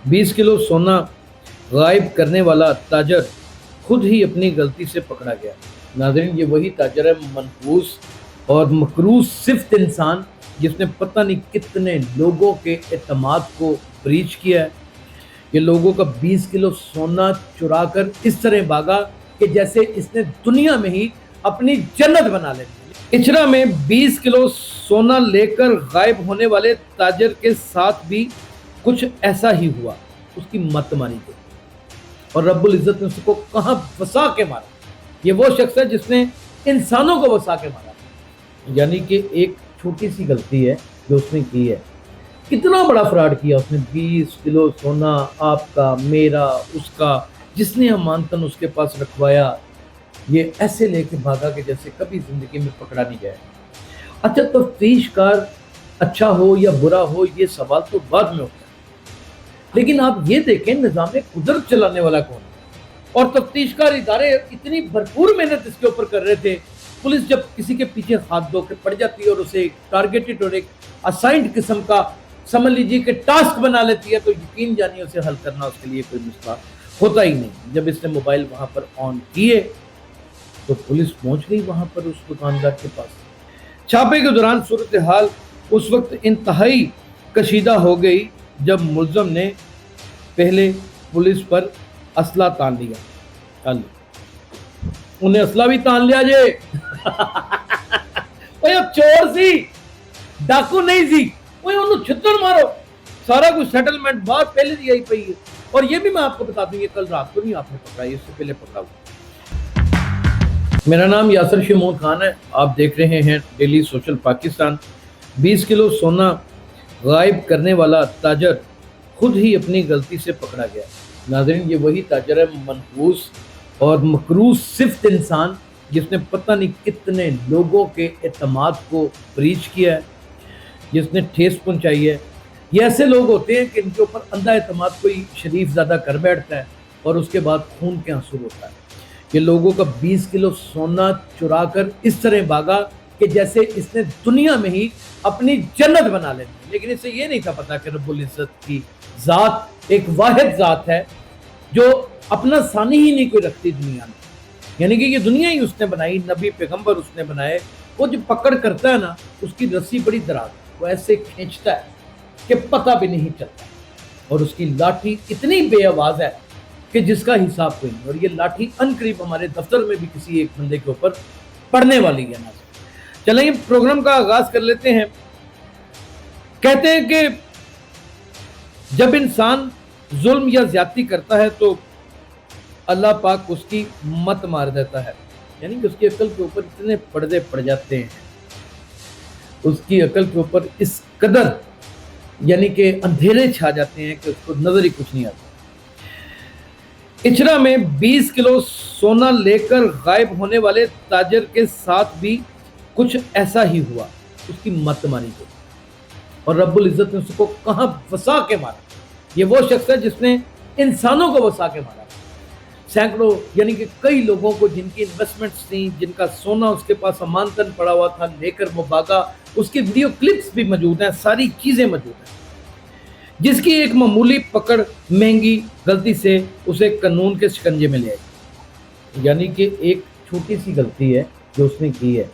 20 kilo सोना गायब करने वाला ताजर खुद ही अपनी गलती से पकड़ा गया। नाज़रीन, ये वही ताजर है, मनहूस और मकरूस सिफ्त इंसान, जिसने पता नहीं कितने लोगों के एतमाद को ब्रीच किया है। ये लोगों का 20 किलो सोना चुरा कर इस तरह भागा कि जैसे इसने दुनिया में ही अपनी जन्नत बना ली। इचरा में 20 किलो सोना लेकर गायब होने वाले ताजर के साथ भी कुछ ऐसा ही हुआ। उसकी मत मारी गई और रब्बुल इज़्ज़त ने उसको कहाँ फंसा के मारा। ये वो शख्स है जिसने इंसानों को फंसा के मारा। यानी कि एक छोटी सी गलती है जो उसने की है, कितना बड़ा फ्रॉड किया उसने। 20 किलो सोना आपका, मेरा, उसका, जिसने अमानतन उसके पास रखवाया, ये ऐसे लेके भागा कि जैसे कभी जिंदगी में पकड़ा नहीं गया। अच्छा, तफ्तीशकार अच्छा हो या बुरा हो, ये सवाल तो बाद में होता है, लेकिन आप ये देखें निज़ाम कुदरत चलाने वाला कौन है। और तफ्तीशकार इदारे इतनी भरपूर मेहनत इसके ऊपर कर रहे थे। पुलिस जब किसी के पीछे हाथ धो के पड़ जाती है और उसे एक टारगेटेड और एक असाइंड किस्म का समझ लीजिए कि टास्क बना लेती है, तो यकीन जानिए उसे हल करना उसके लिए कोई मसला होता ही नहीं। जब इसने मोबाइल वहां पर ऑन किए तो पुलिस पहुंच गई वहां पर उस दुकानदार के पास। छापे के दौरान सूरत हाल उस वक्त इंतहाई कशीदा हो गई जब मुलजम ने पहले पुलिस पर असला तान लिया। उन्हें असला भी तान लिया जे चोर सी, डाकू नहीं सी, उन्होंने छितर मारो। सारा कुछ सेटलमेंट बात पहले दी आई पई है। और ये भी मैं आपको बता दूं, ये कल रात को नहीं आपने पकड़ा, इससे पहले पकड़ा हुआ। मेरा नाम यासर शमूद खान है, आप देख रहे हैं डेली सोशल पाकिस्तान। 20 किलो सोना गायब करने वाला ताजर खुद ही अपनी गलती से पकड़ा गया। नाज़रीन, ये वही ताजर है, मनहूस और मकरूस सिफ्त इंसान, जिसने पता नहीं कितने लोगों के एतमाद को ब्रीच किया है, जिसने ठेस पहुंचाई है। ये ऐसे लोग होते हैं कि इनके ऊपर अंधा एतमाद कोई शरीफ ज़्यादा कर बैठता है और उसके बाद खून के आंसू होता है। ये लोगों का 20 किलो सोना चुरा कर इस तरह भागा कि जैसे इसने दुनिया में ही अपनी जन्नत बना ली। लेकिन इसे ये नहीं था पता कि रब्बुल इज़्ज़त की ज़ात एक वाहिद ज़ात है जो अपना सानी ही नहीं कोई रखती दुनिया में। यानी कि ये दुनिया ही उसने बनाई, नबी पैगंबर उसने बनाए। वो जो पकड़ करता है ना, उसकी रस्सी बड़ी दराज, वो ऐसे खींचता है कि पता भी नहीं चलता। और उसकी लाठी इतनी बेआवाज़ है कि जिसका हिसाब कोई नहीं। और ये लाठी अनकरीब हमारे दफ्तर में भी किसी एक बंदे के ऊपर पड़ने वाली है ना। चलिए प्रोग्राम का आगाज कर लेते हैं। कहते हैं कि जब इंसान जुल्म या ज्यादती करता है तो अल्लाह पाक उसकी मत मार देता है। यानी कि उसकी अकल के ऊपर इतने पर्दे पड़ जाते हैं, उसकी अकल के ऊपर इस कदर यानी कि अंधेरे छा जाते हैं कि उसको नजर ही कुछ नहीं आता। इचरा में 20 किलो सोना लेकर गायब होने वाले ताजर के साथ भी कुछ ऐसा ही हुआ। उसकी मत मारी गई और रब्बुल इज़्ज़त ने उसको कहाँ फंसा के मारा। ये वो शख्स है जिसने इंसानों को फंसा के मारा। सैकड़ों यानी कि कई लोगों को जिनकी इन्वेस्टमेंट्स थी, जिनका सोना उसके पास अमानतन पड़ा हुआ था, लेकर वो भागा। उसकी वीडियो क्लिप्स भी मौजूद हैं, सारी चीज़ें मौजूद हैं। जिसकी एक मामूली पकड़ महंगी गलती से उसे कानून के शिकंजे में ले आई। यानी कि एक छोटी सी गलती है जो उसने की है,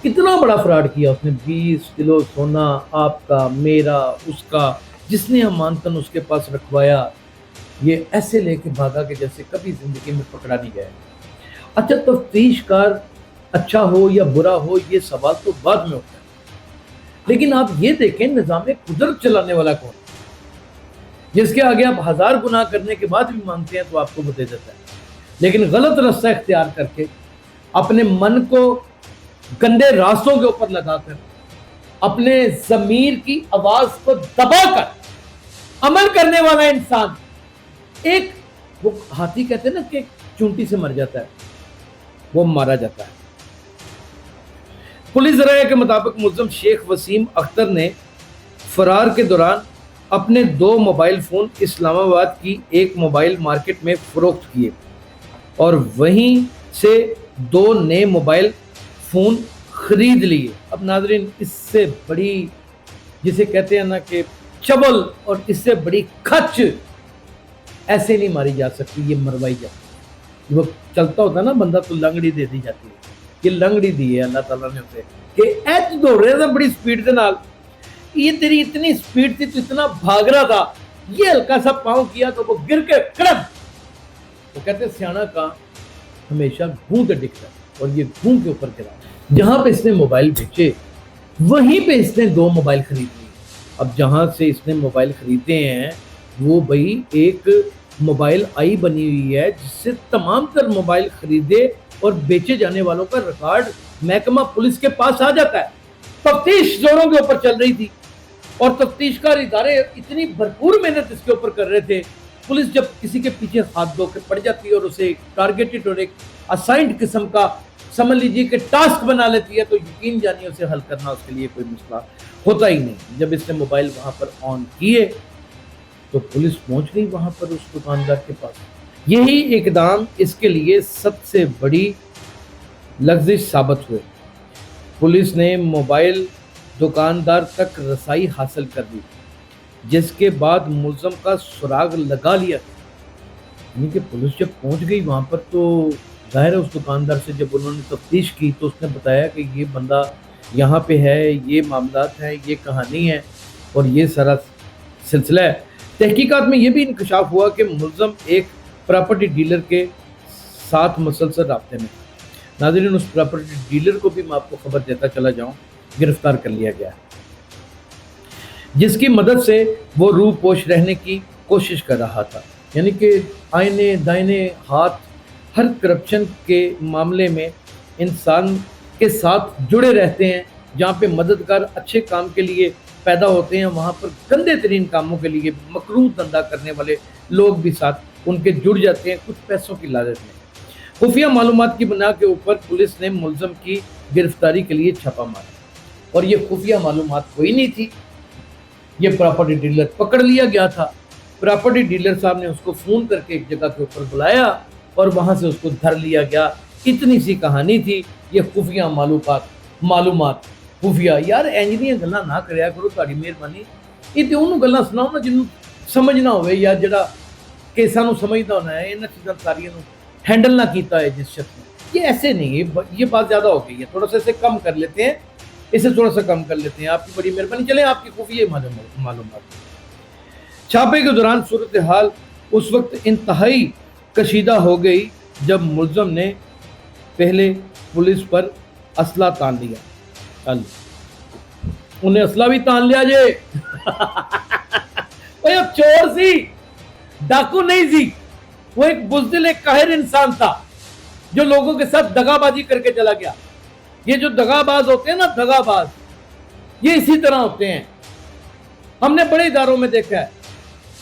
कितना बड़ा फ्रॉड किया उसने। 20 किलो सोना आपका, मेरा, उसका, जिसने अमानतन उसके पास रखवाया, ये ऐसे लेके भागा कि जैसे कभी जिंदगी में पकड़ा नहीं गया। अच्छा, तफ्तीशकार अच्छा हो या बुरा हो, ये सवाल तो बाद में होता है, लेकिन आप ये देखें निज़ाम कुदरत चलाने वाला कौन है, जिसके आगे आप 1000 गुनाह करने के बाद भी मानते हैं तो आपको वो दे देता है। लेकिन गलत रास्ता इख्तियार करके अपने मन को गंदे रास्तों के ऊपर लगाकर अपने ज़मीर की आवाज को दबाकर अमल करने वाला इंसान, एक वो हाथी कहते हैं ना कि चूंटी से मर जाता है, वो मारा जाता है। पुलिस राय के मुताबिक मुलज़म शेख वसीम अख्तर ने फरार के दौरान अपने 2 मोबाइल फ़ोन इस्लामाबाद की एक मोबाइल मार्केट में फ़रोख्त किए और वहीं से 2 नए मोबाइल फ़ोन ख़रीद लिए। अब नाज़रीन, इससे बड़ी जिसे कहते हैं ना कि चबल और इससे बड़ी खच ऐसे नहीं मारी जा सकती, ये मरवाई जाती है। वो चलता होता ना बंदा तो लंगड़ी दे दी जाती है, ये लंगड़ी दी है अल्लाह ताला ने उसे कि एच दौड़ रहे थे बड़ी स्पीड के नाल, ये तेरी इतनी स्पीड थी, तो इतना भाग रहा था, ये हल्का सा पाँव किया तो वो गिर के कड़क। वो कहते सियाना का हमेशा घूं के दिखता, और ये घूं के ऊपर गिरा। जहां पे इसने मोबाइल बेचे वहीं पे इसने 2 मोबाइल खरीद लिए। अब जहां से इसने मोबाइल खरीदे हैं वो भाई एक मोबाइल आई बनी हुई है, जिससे तमाम तर मोबाइल खरीदे और बेचे जाने वालों का रिकॉर्ड महकमा पुलिस के पास आ जाता है। तफ्तीश जोरों के ऊपर चल रही थी और तफ्तीशकार इदारे इतनी भरपूर मेहनत इसके ऊपर कर रहे थे। पुलिस जब किसी के पीछे हाथ धो के पड़ जाती है और उसे टारगेटेड और एक असाइंड किस्म का समझ लीजिए कि टास्क बना लेती है, तो यकीन जानिए उसे हल करना उसके लिए कोई मसला होता ही नहीं। जब इसने मोबाइल वहां पर ऑन किए तो पुलिस पहुंच गई वहां पर उस दुकानदार के पास। यही इकदाम इसके लिए सबसे बड़ी लग्जिश साबित हुए। पुलिस ने मोबाइल दुकानदार तक रसाई हासिल कर दी, जिसके बाद मुलजम का सुराग लगा लिया। यानी कि पुलिस जब पहुंच गई वहां पर तो जाहिर है उस दुकानदार से जब उन्होंने तफ्तीश की तो उसने बताया कि ये बंदा यहाँ पे है, ये मामलात हैं, ये कहानी है और ये सारा सिलसिला है। तहकीकात में ये भी इंकशाफ हुआ कि मुलजम एक प्रॉपर्टी डीलर के साथ मुसलसल राब्ते में। नाज़रीन, उस प्रॉपर्टी डीलर को भी मैं आपको खबर देता चला जाऊँ, गिरफ्तार कर लिया गया है, जिसकी मदद से वो रूपोश रहने की कोशिश कर रहा था। यानी कि आईने दाहिने हाथ हर करप्शन के मामले में इंसान के साथ जुड़े रहते हैं। जहाँ पे मददगार अच्छे काम के लिए पैदा होते हैं, वहाँ पर गंदे तरीन कामों के लिए मकरूह धंधा करने वाले लोग भी साथ उनके जुड़ जाते हैं कुछ पैसों की लालच में। खुफिया मालूमात की बिना के ऊपर पुलिस ने मुलजम की गिरफ्तारी के लिए छापा मारा और ये खुफिया मालूमात कोई नहीं थी, ये प्रॉपर्टी डीलर पकड़ लिया गया था। प्रॉपर्टी डीलर साहब ने उसको फ़ोन करके एक जगह के ऊपर बुलाया और वहाँ से उसको धर लिया गया। इतनी सी कहानी थी। ये खुफिया मालूमात खुफिया यार इंजीनियर गल्लां ना करया करो, तुहाडी मेहरबानी। ये तो उन्होंने गल्लां सुनाओ ना जिन्होंने समझना होवे या जड़ा केसां नूं समझदा होना है, इन्हां चीज़ां सारियां नूं हैंडल ना कीता है जिस शख्स ने। ये ऐसे नहीं है, ये बात ज़्यादा हो गई है, थोड़ा सा इसे कम कर लेते हैं, इसे थोड़ा सा कम कर लेते हैं। आपकी बड़ी मेहरबानी। चलें आपकी खुफिया मालूमात। छापे के दौरान सूरत हाल उस वक्त इंतहाई कशीदा हो गई जब मुलजम ने पहले पुलिस पर असला तान लिया। चल उन्हें असला भी तान लिया जे वो चोर सी, डाकू नहीं सी, वो एक बुज़दिल, एक काहिर इंसान था जो लोगों के साथ दगाबाजी करके चला गया। ये जो दगाबाज होते हैं ना, दगाबाज, ये इसी तरह होते हैं। हमने बड़े इदारों में देखा है,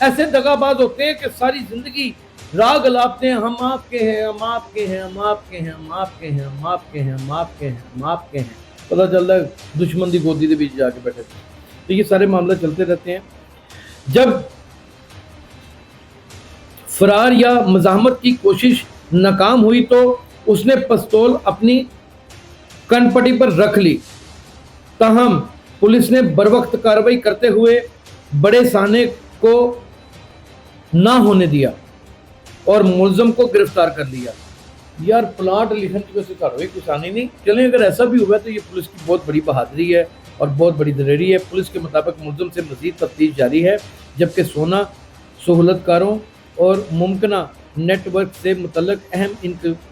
ऐसे दगाबाज होते हैं कि सारी जिंदगी राग लापते हैं, हम आपके हैं, हम आपके हैं, हम आपके हैं, हम आपके हैं, हम आपके हैं, हम आपके हैं, हम आपके हैं। पता चलता है दुश्मन की गोदी के बीच जाके बैठे थे। तो ये सारे मामले चलते रहते हैं। जब फरार या मज़ाहमत की कोशिश नाकाम हुई तो उसने पिस्तौल अपनी कनपटी पर रख ली। ताहम पुलिस ने बरवक्त कार्रवाई करते हुए बड़े साने को ना होने दिया और मुलजम को गिरफ्तार कर लिया। यार प्लाट लिखने की वजह से कोई किसानी नहीं। चलें, अगर ऐसा भी हुआ तो ये पुलिस की बहुत बड़ी बहादुरी है और बहुत बड़ी दलेरी है। पुलिस के मुताबिक मुलजम से मज़ीद तफ्तीश जारी है, जबकि सोना सहूलतकारों और मुमकिना नेटवर्क से मुतल्लक अहम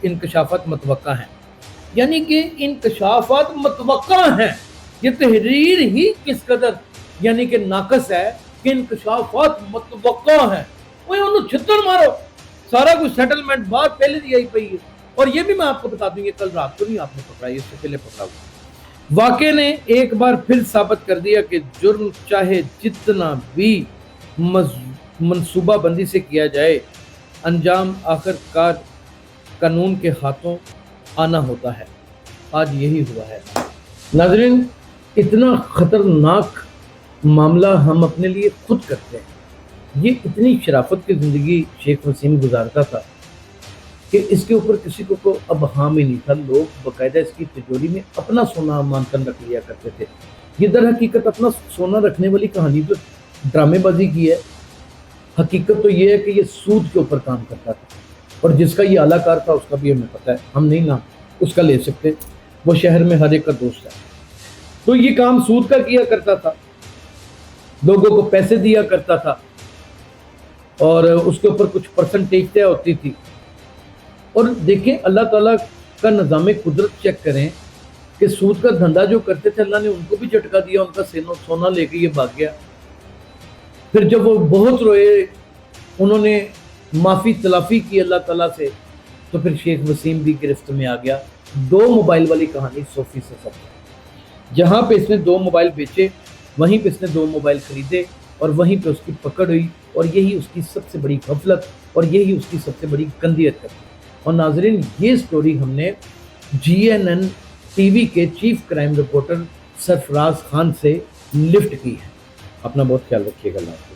इंकशाफात मतवक्का हैं। यानी कि इंकशाफात मतवक्का हैं। ये तहरीर ही किस कदर यानी कि नाकस है कि इंकशाफात मतवक्का हैं। वो उन्होंने छितर मारो, सारा कुछ सेटलमेंट बात पहले दी आई पई है। और ये भी मैं आपको बता दूं, ये कल रात को नहीं आपने पकड़ा, इससे पहले पकड़ा हुआ। वाक़े ने एक बार फिर साबित कर दिया कि जुर्म चाहे जितना भी मनसूबाबंदी से किया जाए, अंजाम आखिरकार कानून के हाथों आना होता है। आज यही हुआ है। नाज़रीन, इतना ख़तरनाक मामला हम अपने लिए खुद करते हैं। ये इतनी शराफत की ज़िंदगी शेख वसीम गुजारता था कि इसके ऊपर किसी को अब हाम ही नहीं था। लोग बाकायदा इसकी तिजोरी में अपना सोना मानकर रख लिया करते थे। ये दर हकीकत अपना सोना रखने वाली कहानी तो ड्रामेबाजी की है। حقیقت تو یہ ہے کہ یہ سود کے اوپر کام کرتا تھا، اور جس کا یہ اعلیٰ کار تھا اس کا بھی ہمیں پتہ ہے، ہم نہیں نام اس کا لے سکتے، وہ شہر میں ہر ایک کا دوست ہے۔ تو یہ کام سود کا کیا کرتا تھا، لوگوں کو پیسے دیا کرتا تھا، اور اس کے اوپر کچھ پرسنٹیج طے ہوتی تھی۔ اور دیکھیں اللہ تعالیٰ کا نظام قدرت چیک کریں کہ سود کا دھندا جو کرتے تھے اللہ نے ان کو بھی جھٹکا دیا، ان کا سونا لے کے یہ بھاگ گیا۔ پھر جب وہ بہت روئے، انہوں نے معافی تلافی کی اللہ تعالیٰ سے، تو پھر شیخ وسیم بھی گرفت میں آ گیا۔ 2 موبائل والی کہانی 100% سچ ہے۔ جہاں پہ اس نے 2 موبائل بیچے، وہیں پہ اس نے 2 موبائل خریدے، اور وہیں پہ اس کی پکڑ ہوئی، اور یہی اس کی سب سے بڑی غفلت اور یہی اس کی سب سے بڑی گندی حرکت ہے۔ اور ناظرین، یہ سٹوری ہم نے GNN ٹی وی کے چیف کرائم رپورٹر سرفراز خان سے لفٹ کی ہے۔ اپنا بہت خیال رکھیے گا۔ اللہ حافظ۔